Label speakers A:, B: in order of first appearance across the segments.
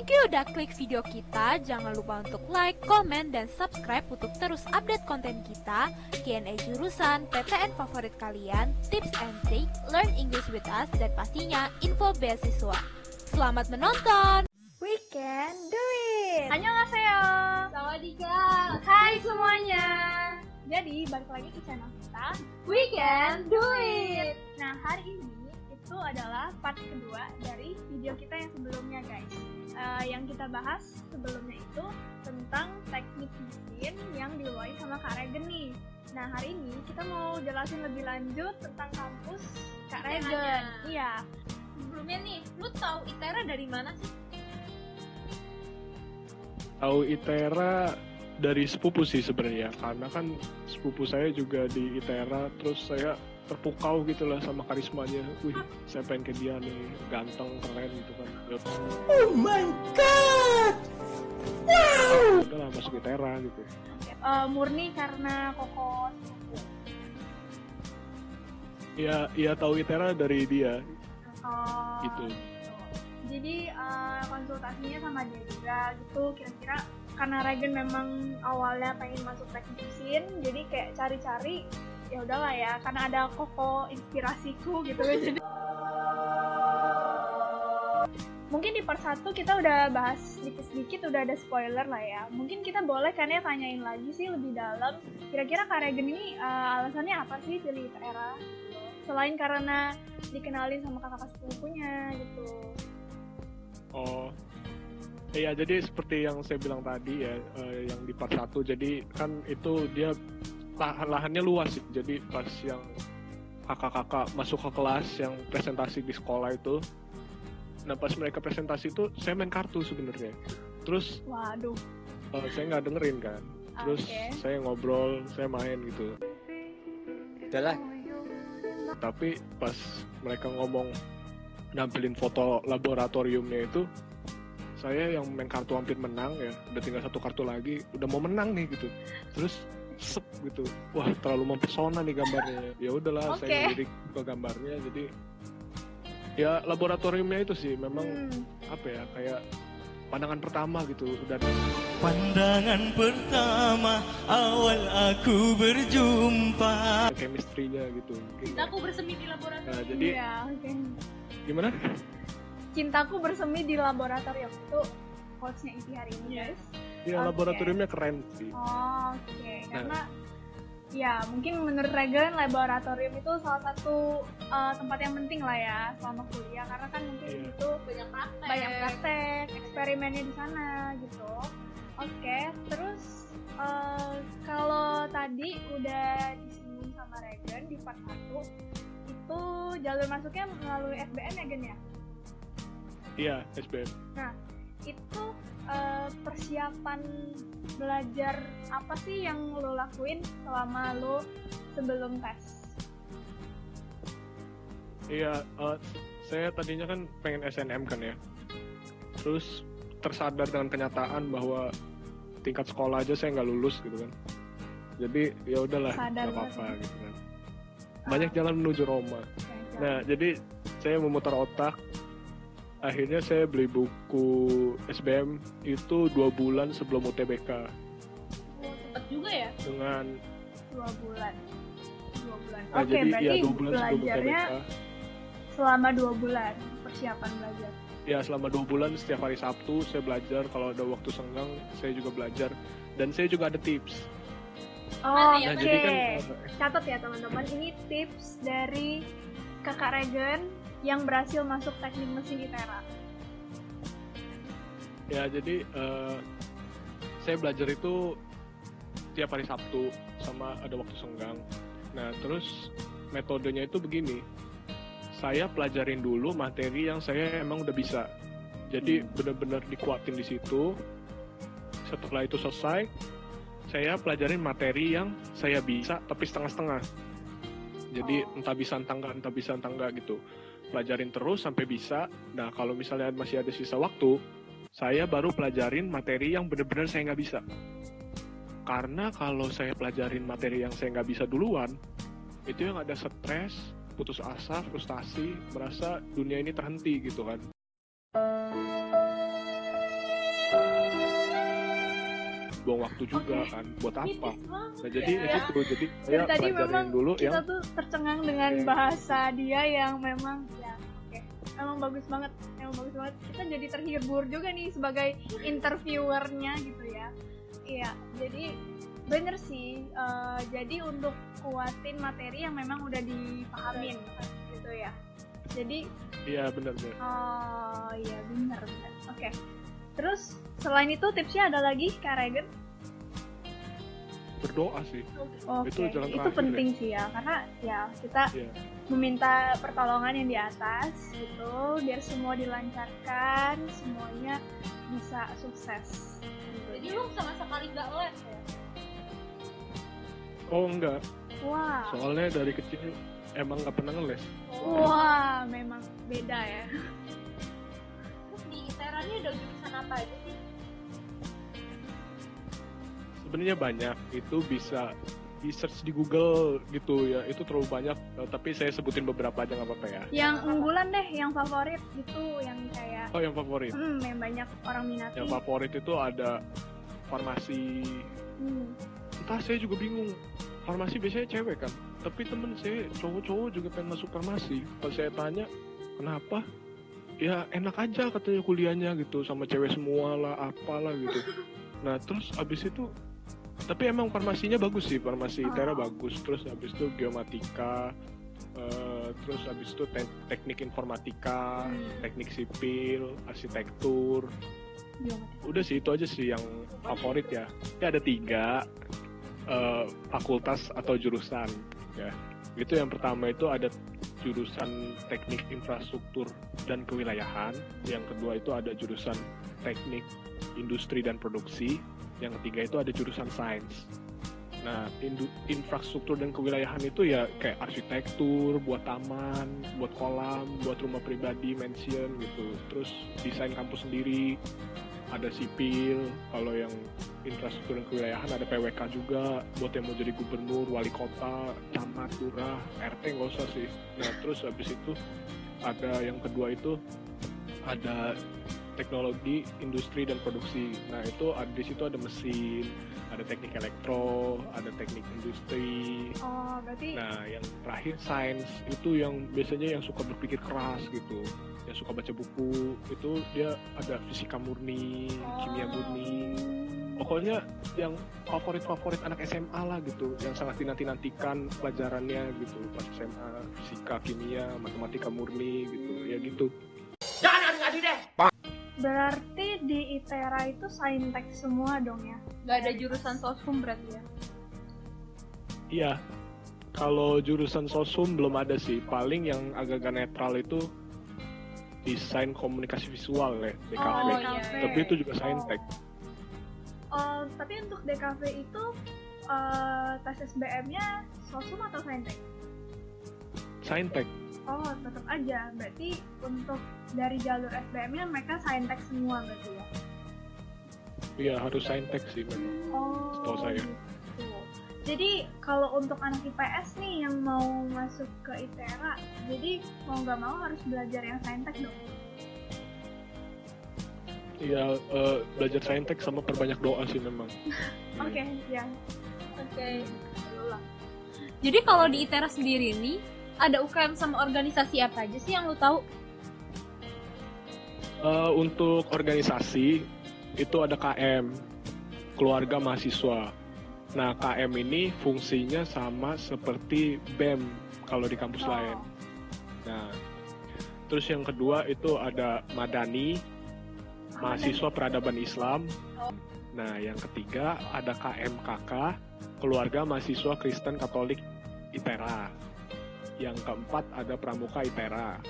A: Thank you udah klik video kita. Jangan lupa untuk like, komen, dan subscribe untuk terus update konten kita, Q&A jurusan, PTN favorit kalian, tips and trick, learn English with us, dan pastinya info beasiswa. Selamat menonton!
B: We can do it!
A: Annyeonghaseyo!
B: Sawadika!
A: Hai semuanya!
B: Jadi, balik lagi ke channel kita,
A: We can do it!
B: Nah, hari ini itu adalah part kedua dari video kita yang sebelumnya, guys. Yang kita bahas sebelumnya itu tentang teknik mesin yang dibawain sama Kak Regen nih. Nah, hari ini kita mau jelasin lebih lanjut tentang kampus Kak Regen. Iya.
A: Sebelumnya nih, lu tahu ITERA dari mana sih?
C: Tahu ITERA dari sepupu sih sebenarnya, karena kan sepupu saya juga di ITERA, terus saya terpukau gitu lah sama karismanya. Wih, saya pengen ke dia nih, ganteng, keren gitu kan. Oh my god! Wow! Udahlah masuk ITERA gitu.
B: Murni karena koko sepupu.
C: Iya tahu ITERA dari dia.
B: Oh,
C: Gitu.
B: Jadi konsultasinya sama dia juga gitu, kira-kira karena Regen memang awalnya pengen masuk teknik mesin, jadi kayak cari-cari, ya udahlah ya, karena ada koko inspirasiku gitu. Jadi mungkin di part 1 kita udah bahas sedikit-sedikit, udah ada spoiler lah ya. Mungkin kita boleh kan ya tanyain lagi sih lebih dalam, kira-kira Kak Regen ini alasannya apa sih pilih ITERA? Selain karena dikenalin sama kakak sepupunya gitu.
C: Oh, iya, jadi seperti yang saya bilang tadi ya, yang di part 1, jadi kan itu dia lahannya luas sih. Jadi pas yang kakak-kakak masuk ke kelas yang presentasi di sekolah itu, nah pas mereka presentasi itu saya main kartu sebenarnya. Terus
B: Waduh.
C: saya nggak dengerin kan, terus saya ngobrol, saya main gitu.
D: Udahlah.
C: Tapi pas mereka ngomong nampilin foto laboratoriumnya itu, saya yang main kartu hampir menang ya, udah tinggal satu kartu lagi, udah mau menang nih gitu. Terus sep gitu, wah terlalu mempesona nih gambarnya. Ya udahlah, saya lirik ke gambarnya. Jadi ya laboratoriumnya itu sih memang apa ya, kayak pandangan pertama gitu, udah
E: pandangan pertama awal aku berjumpa,
C: chemistry-nya gitu.
A: Cintaku bersemi di laboratorium.
C: Nah, jadi gimana?
B: Cintaku bersemi di laboratorium itu quotes-nya Iti hari ini, guys.
C: Ya laboratoriumnya keren sih.
B: Karena ya mungkin menurut Regen laboratorium itu salah satu tempat yang penting lah ya selama kuliah, karena kan mungkin itu banyak praktek, eksperimennya di sana gitu. Terus kalau tadi udah disinggung sama Regen di part 1 itu jalur masuknya melalui SBM ya, Gen ya?
C: Iya, SBM.
B: Nah, itu persiapan belajar apa sih yang lo lakuin selama lo sebelum tes?
C: Iya, saya tadinya kan pengen SNM kan ya. Terus tersadar dengan kenyataan bahwa tingkat sekolah aja saya nggak lulus gitu kan. Jadi ya udahlah, nggak apa-apa gitu kan. Banyak jalan menuju Roma. Nah, jadi saya memutar otak. Akhirnya saya beli buku SBM itu 2 bulan sebelum UTBK.
A: Cepet juga ya?
C: Dengan
B: 2 bulan.
C: Nah, jadi
B: berarti
C: ya 2 bulan sebelum
B: belajarnya
C: UTBK.
B: Selama 2 bulan persiapan belajar.
C: Ya, selama 2 bulan setiap hari Sabtu saya belajar, kalau ada waktu senggang saya juga belajar, dan saya juga ada tips. Jadi kan
B: catat ya teman-teman, ini tips dari Kakak Regen yang berhasil masuk teknik mesin ITERA.
C: Ya, jadi saya belajar itu tiap hari Sabtu sama ada waktu senggang. Nah, terus metodenya itu begini. Saya pelajarin dulu materi yang saya emang udah bisa. Jadi benar-benar dikuatin di situ. Setelah itu selesai, saya pelajarin materi yang saya bisa tapi setengah-setengah. Jadi entah bisa entah enggak gitu. Pelajarin terus sampai bisa. Nah, kalau misalnya masih ada sisa waktu, saya baru pelajarin materi yang benar-benar saya nggak bisa. Karena kalau saya pelajarin materi yang saya nggak bisa duluan, itu yang ada stres, putus asa, frustasi, merasa dunia ini terhenti gitu kan. buang waktu juga kan, buat apa? Nah jadi
B: Ya.
C: itu jadi
B: Dari
C: saya
B: tadi memang
C: pelajarin dulu
B: kita
C: yang
B: tuh tercengang dengan bahasa dia yang memang ya oke, memang bagus banget, kita jadi terhibur juga nih sebagai interviewernya gitu ya. Iya, jadi bener sih, jadi untuk kuatin materi yang memang udah dipahamin gitu ya. Jadi
C: iya benar.
B: oh iya benar. Oke. Terus selain itu tipsnya ada lagi Kak Regen?
C: Berdoa sih.
B: Oke,
C: Itu jalan
B: itu
C: terakhir
B: penting sih ya, karena ya kita
C: Iya.
B: meminta pertolongan yang di atas gitu, biar semua dilancarkan, semuanya bisa sukses. Gitu.
A: Jadi lu sama sekali nggak les ya?
C: Oh enggak,
B: Wah,
C: soalnya dari kecil emang nggak pernah ngeles.
B: wah, memang beda ya.
A: Terus di ITERA ini ada jurusan apa aja sih?
C: Sebenarnya banyak, itu bisa di search di Google gitu ya, itu terlalu banyak, tapi saya sebutin beberapa aja nggak apa-apa ya.
B: Yang unggulan deh, yang favorit gitu, yang kayak
C: Oh yang favorit,
B: yang banyak orang minati.
C: yang favorit itu ada farmasi. Entah saya juga bingung, farmasi biasanya cewek kan, tapi temen saya cowok-cowok juga pengen masuk farmasi. Pas saya tanya kenapa, ya enak aja katanya kuliahnya gitu, sama cewek semua lah apalah gitu. Nah terus abis itu, tapi emang farmasinya bagus sih, farmasi ITERA bagus. Terus abis itu geomatika, terus abis itu teknik informatika, teknik sipil, arsitektur. Udah sih, itu aja sih yang favorit ya. Ya ada 3 fakultas atau jurusan ya. Itu yang pertama itu ada jurusan teknik infrastruktur dan kewilayahan. Yang kedua itu ada jurusan teknik industri dan produksi. Yang ketiga itu ada jurusan sains. Nah, infrastruktur dan kewilayahan itu ya kayak arsitektur, buat taman, buat kolam, buat rumah pribadi, mansion gitu. Terus desain kampus sendiri, ada sipil. Kalau yang infrastruktur dan kewilayahan ada PWK juga, buat yang mau jadi gubernur, wali kota, camat, lurah, RT nggak usah sih. Nah, terus habis itu ada yang kedua itu ada teknologi industri dan produksi. Nah, itu di situ ada mesin, ada teknik elektro, ada teknik industri.
B: Oh, berarti
C: Nah, yang terakhir sains, itu yang biasanya yang suka berpikir keras gitu, yang suka baca buku, itu dia ada fisika murni, kimia murni. Pokoknya yang favorit anak SMA lah gitu, yang sangat dinanti-nantikan pelajarannya gitu pas SMA, fisika, kimia, matematika murni gitu, ya gitu.
B: berarti di ITERA itu saintek semua dong ya?
A: Nggak ada jurusan sosum berarti ya?
C: Iya, kalau jurusan sosum belum ada sih, paling yang agak-agak netral itu desain komunikasi visual ya, DKV.
B: Oh, iya.
C: Tapi itu juga saintek.
B: Oh, tapi untuk DKV itu tes SBM-nya sosum atau saintek?
C: Saintek.
B: Oh, tetap aja. Berarti untuk dari jalur SBM-nya mereka saintek semua berarti ya?
C: Iya, harus saintek sih memang.
B: Oh,
C: Setahu saya.
B: gitu. Jadi kalau untuk anak IPS nih yang mau masuk ke ITERA, jadi mau nggak mau harus belajar yang saintek dong?
C: Iya, belajar saintek sama perbanyak doa sih memang.
B: Oke, ya.
A: Oke. Jadi kalau di ITERA sendiri nih, ada UKM sama organisasi apa aja sih yang lu tahu?
C: Untuk organisasi itu ada KM, keluarga mahasiswa. Nah, KM ini fungsinya sama seperti BEM kalau di kampus lain. Nah, terus yang kedua itu ada Madani, mahasiswa peradaban Islam. Nah, yang ketiga ada KMKK, keluarga mahasiswa Kristen Katolik ITERA. Yang keempat ada Pramuka ITERA.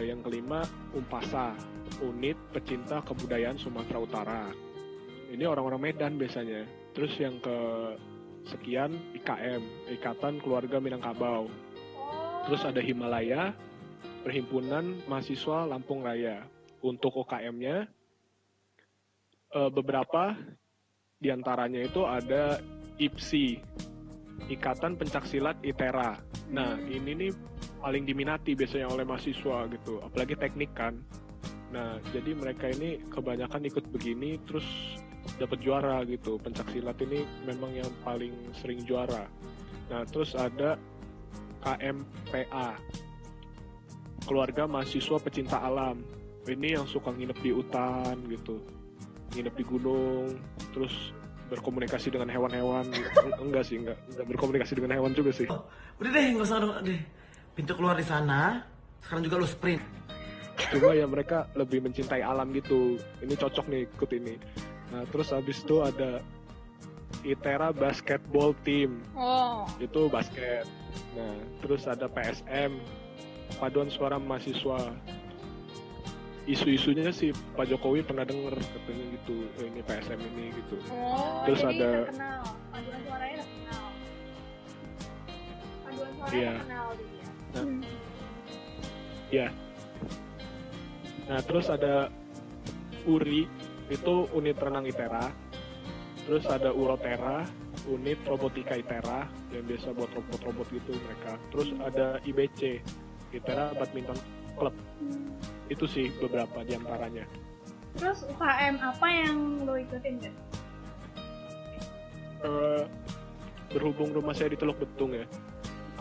C: Yang kelima Umpasa, unit pecinta kebudayaan Sumatera Utara. Ini orang-orang Medan biasanya. Terus yang kesekian IKM, Ikatan Keluarga Minangkabau. Terus ada Himalaya, Perhimpunan Mahasiswa Lampung Raya. Untuk UKM-nya, beberapa diantaranya itu ada IPSI, Ikatan Pencaksilat ITERA. Nah, ini nih paling diminati biasanya oleh mahasiswa gitu, apalagi teknik kan. Nah, jadi mereka ini kebanyakan ikut begini, terus dapat juara gitu. Pencak silat ini memang yang paling sering juara. Nah, terus ada KMPA, Keluarga Mahasiswa Pecinta Alam. Ini yang suka nginep di hutan gitu, nginep di gunung, terus berkomunikasi dengan hewan-hewan. Enggak berkomunikasi dengan hewan juga sih.
F: Udah deh, nggak usah deh. Pintu keluar di sana. Sekarang juga lu sprint.
C: Cuma ya mereka lebih mencintai alam gitu. Ini cocok nih ikut ini. Nah, terus habis itu ada ITERA Basketball Team. Itu basket. Nah, terus ada PSM, Paduan Suara Mahasiswa. Isu-isunya sih Pak Jokowi pernah denger katanya gitu, ini PSM ini gitu. Terus
B: jadi
C: ada
B: terkenal. Paduan suaranya terkenal. Paduan suaranya
C: Iya.
B: terkenal dia.
C: Nah, ya. Nah, terus ada URI, itu unit renang ITERA. Terus ada UROTERA, unit robotika ITERA yang biasa buat robot-robot gitu mereka. Terus ada IBC, ITERA Badminton Club. Itu sih beberapa di antaranya.
B: Terus UKM apa yang lo ikutin deh?
C: Berhubung rumah saya di Teluk Betung ya,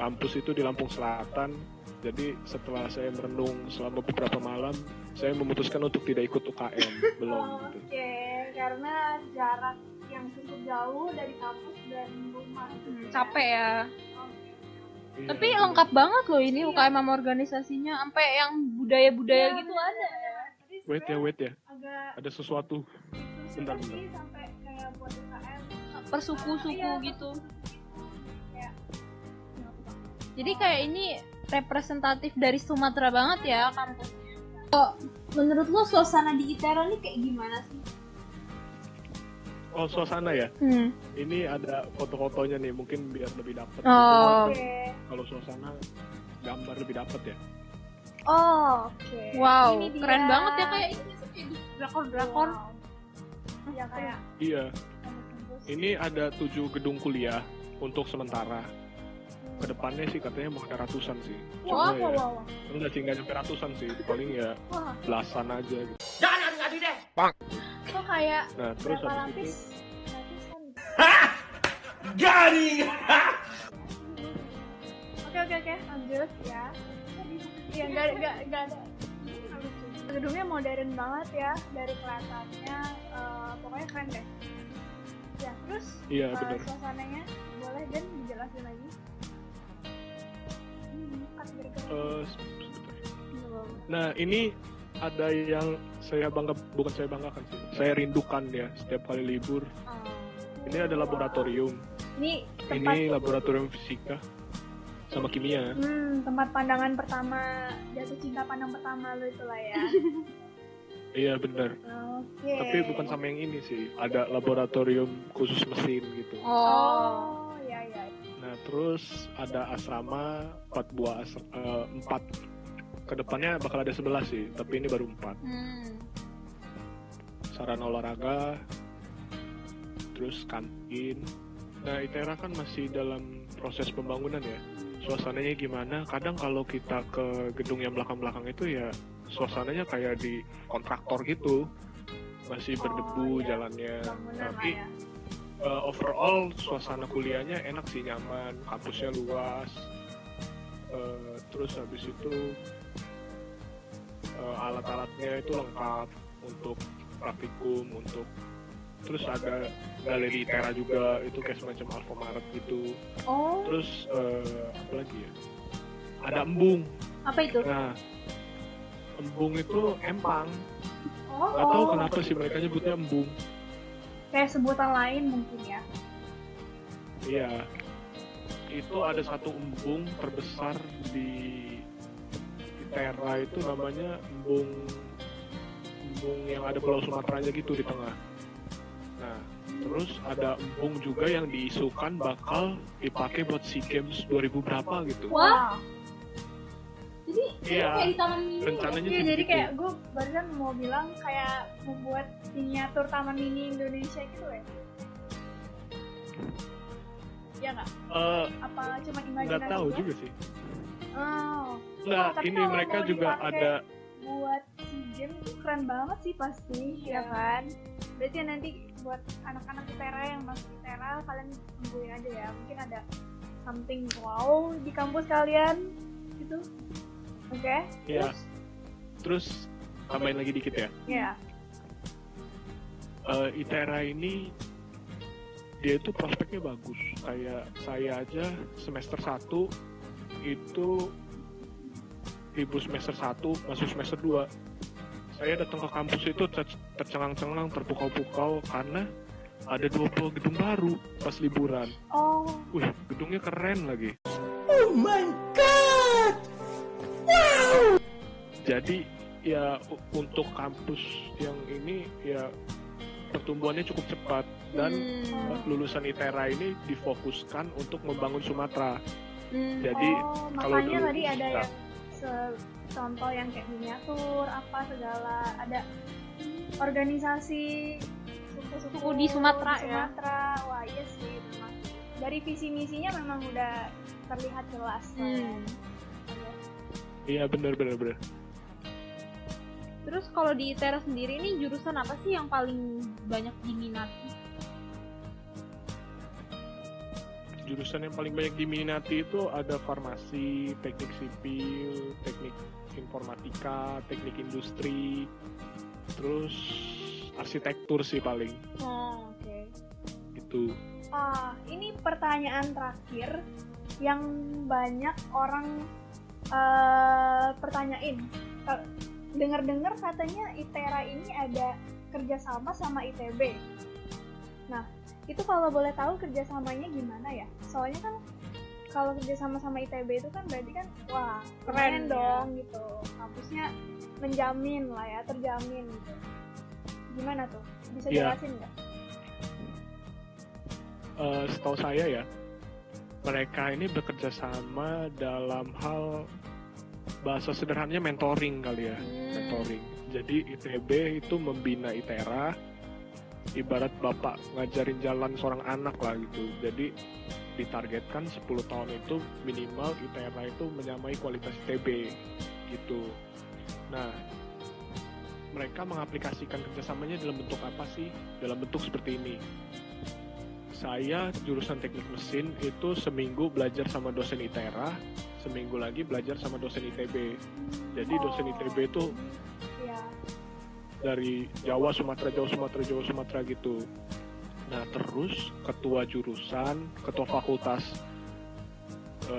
C: kampus itu di Lampung Selatan. Jadi setelah saya merenung selama beberapa malam, saya memutuskan untuk tidak ikut UKM. Belum gitu.
B: Oke, karena jarak yang cukup jauh dari kampus dan rumah.
A: Capek ya.
C: Iya,
A: Tapi
C: bener.
A: lengkap banget loh ini UKM sama organisasinya, sampai yang budaya-budaya
B: Iya,
A: gitu
B: bener.
A: ada.
B: Tapi
C: Wait ya,
B: agak
C: ada sesuatu. Bentar.
B: sih sampai kayak buat UKM.
A: Persuku-suku
B: Iya,
A: gitu.
B: Kayak
A: Jadi kayak ini representatif dari Sumatera banget ya kampusnya. Menurut lo suasana di ITERA ini kayak gimana sih?
C: Oh, suasana ya. Ini ada foto-fotonya nih, mungkin biar lebih dapet.
A: Oh.
B: Oke.
C: Kalau suasana gambar lebih dapet ya.
B: Oh, oke.
A: Wow,
B: Ini dia.
A: keren banget ya kayak ini kayak di drakor-drakor.
B: Wow. Ya kayak
C: Iya,
B: kampus-kampus.
C: ini ada 7 gedung kuliah untuk sementara. Kedepannya sih katanya mau ada ratusan sih. Cuma ya,
B: Wow.
C: enggak sih, nggak nyampe ratusan sih. Paling ya
B: Wah,
C: belasan aja gitu.
F: Jangan adu-adu deh.
B: kok kayak
C: Nah, terus
B: berapa
C: habis
B: lapis?
C: itu
B: Lapisan.
F: Garing.
B: Oke, lanjut ya. Iya, nggak ada. Gedungnya modern banget ya dari kelihatannya, pokoknya keren deh. Ya, terus
C: iya benar.
B: suasananya boleh dan dijelasin lagi. Cut gara-gara.
C: Nah, ini ada yang bukan saya banggakan sih. Saya rindukan ya setiap kali libur. Ini ada laboratorium.
B: Ini tempat
C: Ini laboratorium fisika sama kimia.
B: tempat pandangan pertama, jatuh cinta pandang pertama lo itulah ya.
C: Iya benar.
B: Oke.
C: Tapi bukan sama yang ini sih. Ada laboratorium khusus mesin gitu.
B: Oh, ya.
C: Nah, terus ada asrama 4 buah 4. Kedepannya bakal ada 11 sih, tapi ini baru 4. Sarana olahraga, terus kantin. Nah, ITERA kan masih dalam proses pembangunan ya. Suasananya gimana? Kadang kalau kita ke gedung yang belakang-belakang itu ya suasananya kayak di kontraktor gitu. Masih berdebu
B: iya.
C: jalannya.
B: Bangunan
C: Tapi
B: lah ya.
C: overall suasana kuliahnya enak sih, nyaman, kampusnya luas. Terus habis itu alat-alatnya itu lengkap untuk praktikum, terus ada galeri ITERA juga, itu kayak semacam Alfamart gitu.
B: Oh,
C: Terus apa lagi ya? Ada embung.
B: apa itu?
C: Nah, embung itu empang.
B: Oh,
C: Gak tahu kenapa sih mereka nyebutnya embung.
B: kayak sebutan lain mungkin ya.
C: Iya. Itu ada satu embung terbesar di ITERA, itu namanya embung yang ada Pulau Sumateranya gitu di tengah. Nah, terus ada embung juga yang diisukan bakal dipakai buat SEA Games 2000 berapa gitu.
B: Wah.
A: Jadi
C: Iya,
A: kayak di taman mini.
C: rencananya
B: Iya,
C: sih
B: jadi
C: begitu.
B: kayak gue barusan mau bilang kayak membuat miniatur taman mini Indonesia gitu ya. Ya nggak? Apa cuma imajinasi?
C: Nggak tahu
B: gua?
C: juga sih.
B: Oh,
C: Nggak,
B: tapi
C: ini
B: kalau
C: mereka
B: mau
C: juga
B: dipakai
C: ada.
B: buat SEA Games tuh keren banget sih pasti, ya kan? Berarti nanti buat anak-anak ITERA yang masuk ITERA, kalian tungguin aja ya, mungkin ada something wow di kampus kalian gitu. Oke?
C: Iya. Terus tambahin lagi dikit ya.
B: Iya.
C: ITERA ini dia itu prospeknya bagus. Kayak saya aja semester 1 itu ibu semester 1 masuk semester 2. Saya datang ke kampus itu tercengang-cengang, terpukau-pukau karena ada 20 gedung baru pas liburan.
B: Oh.
C: Wih, gedungnya keren lagi.
E: Oh my god! Wow!
C: Jadi ya untuk kampus yang ini ya pertumbuhannya cukup cepat dan lulusan ITERA ini difokuskan untuk membangun Sumatera. Jadi kalau
B: makanya
C: dulu
B: tadi ada yang contoh yang kayak miniatur apa segala, ada organisasi
A: Suku di Sumatera ya.
B: Wah iya sih, memang dari visi misinya memang udah terlihat jelas.
C: Iya benar.
A: Terus kalau di ITERA sendiri nih jurusan apa sih yang paling banyak diminati?
C: Jurusan yang paling banyak diminati itu ada farmasi, teknik sipil, teknik informatika, teknik industri, terus arsitektur sih paling.
B: Oh, oke.
C: Itu.
B: Ini pertanyaan terakhir yang banyak orang pertanyain. Dengar-dengar katanya ITERA ini ada kerjasama sama ITB. Nah, itu kalau boleh tahu kerjasamanya gimana ya? Soalnya kan kalau kerjasama sama ITB itu kan berarti kan wah keren dong gitu. Kampusnya menjamin lah ya, terjamin gitu. Gimana tuh? Bisa jelasin nggak?
C: Setahu saya ya, mereka ini bekerja sama dalam hal bahasa sederhananya mentoring kali ya, mentoring. Jadi ITB itu membina ITERA, ibarat bapak ngajarin jalan seorang anak lah gitu. Jadi ditargetkan 10 tahun itu minimal ITERA itu menyamai kualitas ITB gitu. Nah, mereka mengaplikasikan kerjasamanya dalam bentuk apa sih? Dalam bentuk seperti ini. Saya jurusan teknik mesin itu seminggu belajar sama dosen ITERA, seminggu lagi belajar sama dosen ITB. Jadi dosen ITB itu dari Jawa, Sumatera gitu. Nah terus ketua jurusan, ketua fakultas,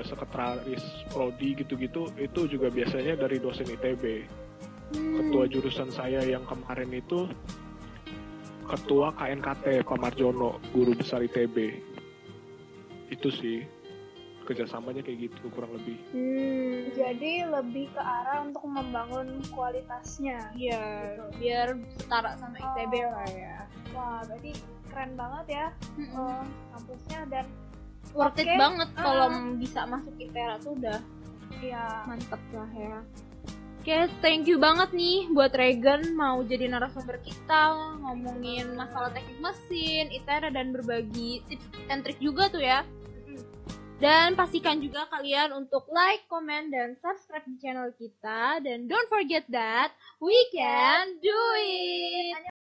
C: sekretaris prodi gitu-gitu itu juga biasanya dari dosen ITB. Ketua jurusan saya yang kemarin itu ketua KNKT Pak Marjono, guru besar ITB. Itu sih kerjasamanya kayak gitu kurang lebih.
B: Jadi lebih ke arah untuk membangun kualitasnya.
A: Iya, gitu. Biar setara sama ITB lah ya.
B: Wah, berarti keren banget ya kampusnya dan
A: worth it banget kalau bisa masuk ITERA tuh udah mantep lah ya. Oke, thank you banget nih buat Regan mau jadi narasumber kita ngomongin masalah teknik mesin, ITERA dan berbagi tips and trik juga tuh ya. Dan pastikan juga kalian untuk like, comment, dan subscribe di channel kita. Dan don't forget that we can do it!